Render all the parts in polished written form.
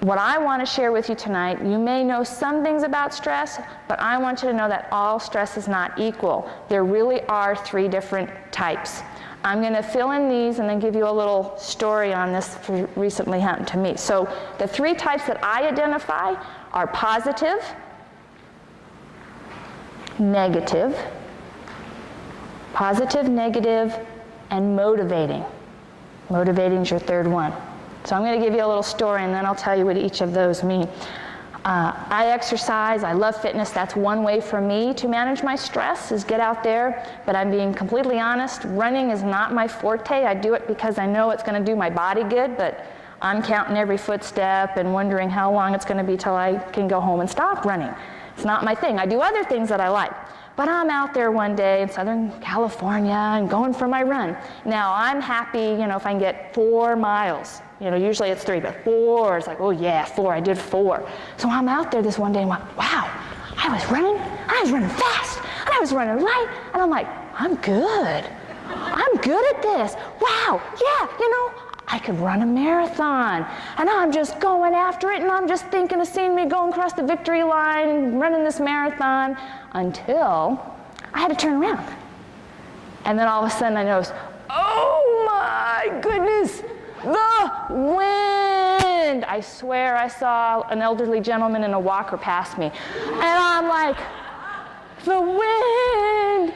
what I want to share with you tonight, you may know some things about stress, but I want you to know that all stress is not equal. There really are 3 different types. I'm going to fill in these and then give you a little story on this that recently happened to me. So the 3 types that I identify are positive, negative, negative, and motivating. Motivating is your 3rd one. So I'm going to give you a little story and then I'll tell you what each of those mean. I exercise, I love fitness. That's one way for me to manage my stress, is get out there. But I'm being completely honest, running is not my forte. I do it because I know it's going to do my body good, but I'm counting every footstep and wondering how long it's going to be till I can go home and stop running. It's not my thing. I do other things that I like. But I'm out there one day in Southern California and going for my run. Now, I'm happy, if I can get 4 miles. Usually it's 3, but 4, it's like, oh yeah, 4, I did 4. So I'm out there this one day and went, wow, I was running fast, and I was running light, and I'm like, I'm good at this. Wow, yeah, I could run a marathon. And I'm just going after it, and I'm just thinking of seeing me going across the victory line and running this marathon, until I had to turn around. And then all of a sudden I noticed, oh my goodness, the wind! I swear I saw an elderly gentleman in a walker pass me. And I'm like, the wind!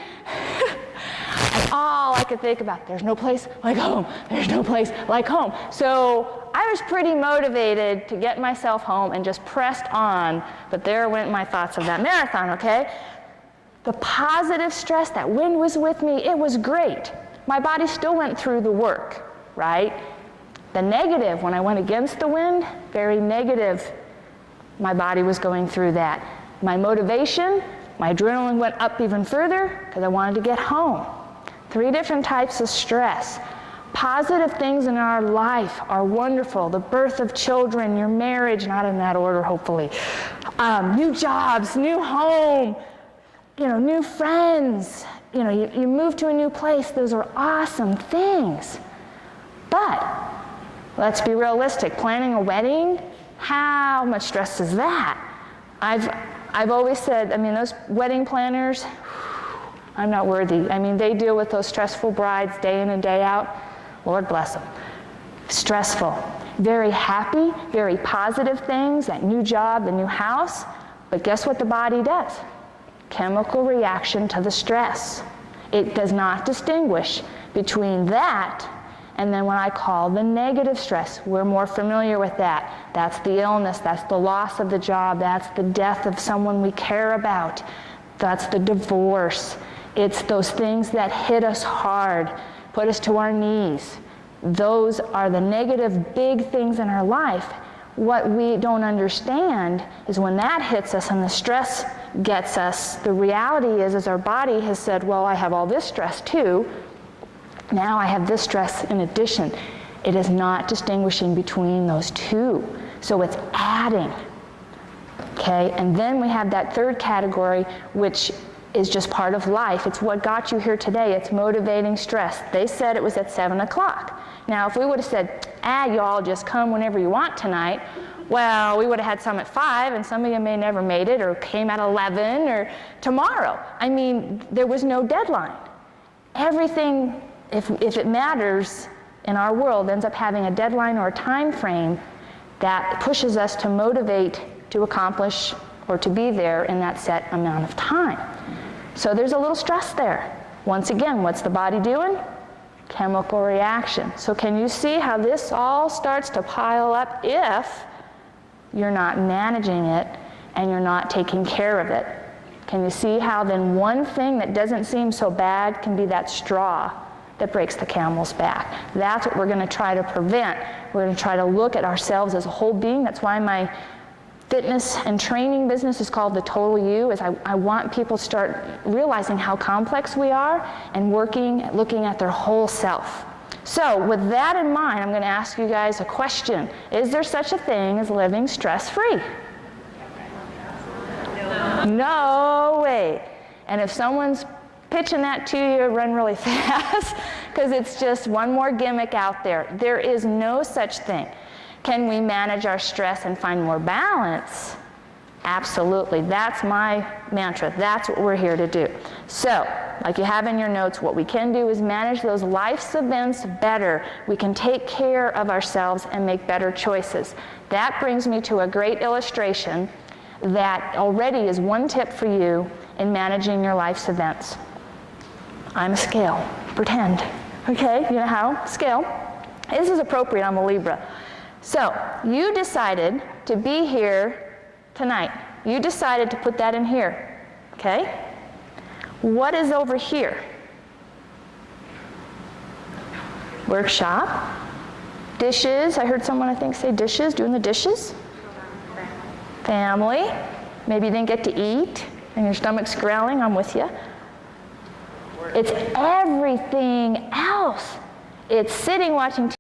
And all I could think about, there's no place like home. There's no place like home. So I was pretty motivated to get myself home and just pressed on, but there went my thoughts of that marathon, okay? The positive stress, that wind was with me, it was great. My body still went through the work, right? The negative, when I went against the wind, very negative, my body was going through that. My motivation, my adrenaline went up even further because I wanted to get home. 3 different types of stress. Positive things in our life are wonderful. The birth of children, your marriage, not in that order, hopefully. New jobs, new home, new friends. You move to a new place. Those are awesome things. But let's be realistic. Planning a wedding, how much stress is that? I've always said, those wedding planners, I'm not worthy. They deal with those stressful brides day in and day out. Lord bless them. Stressful. Very happy, very positive things, that new job, the new house. But guess what the body does? Chemical reaction to the stress. It does not distinguish between that and then what I call the negative stress. We're more familiar with that. That's the illness, that's the loss of the job, that's the death of someone we care about, that's the divorce. It's those things that hit us hard, put us to our knees. Those are the negative big things in our life. What we don't understand is when that hits us and the stress gets us, the reality is our body has said, well, I have all this stress too. Now I have this stress in addition. It is not distinguishing between those 2. So it's adding. Okay, and then we have that 3rd category, which is just part of life. It's what got you here today. It's motivating stress. They said it was at 7 o'clock. Now, if we would have said, y'all just come whenever you want tonight, well, we would have had some at 5, and some of you may never made it, or came at 11, or tomorrow. There was no deadline. Everything, if it matters in our world, ends up having a deadline or a time frame that pushes us to motivate to accomplish or to be there in that set amount of time. So there's a little stress there. Once again, what's the body doing? Chemical reaction. So can you see how this all starts to pile up if you're not managing it and you're not taking care of it? Can you see how then one thing that doesn't seem so bad can be that straw that breaks the camel's back? That's what we're going to try to prevent. We're going to try to look at ourselves as a whole being. That's why my fitness and training business is called the Total You, is I want people to start realizing how complex we are and looking at their whole self. So with that in mind, I'm going to ask you guys a question. Is there such a thing as living stress-free? No way. And if someone's pitching that to you, run really fast, because it's just one more gimmick out there. There is no such thing. Can we manage our stress and find more balance? Absolutely. That's my mantra. That's what we're here to do. So, like you have in your notes, what we can do is manage those life's events better. We can take care of ourselves and make better choices. That brings me to a great illustration that already is one tip for you in managing your life's events. I'm a scale. Pretend. Okay, you know how? Scale. This is appropriate. I'm a Libra. So, you decided to be here tonight. You decided to put that in here. Okay? What is over here? Workshop. Dishes. I heard someone, I think, say dishes. Doing the dishes. Family. Maybe you didn't get to eat and your stomach's growling. I'm with you. It's everything else. It's sitting watching TV.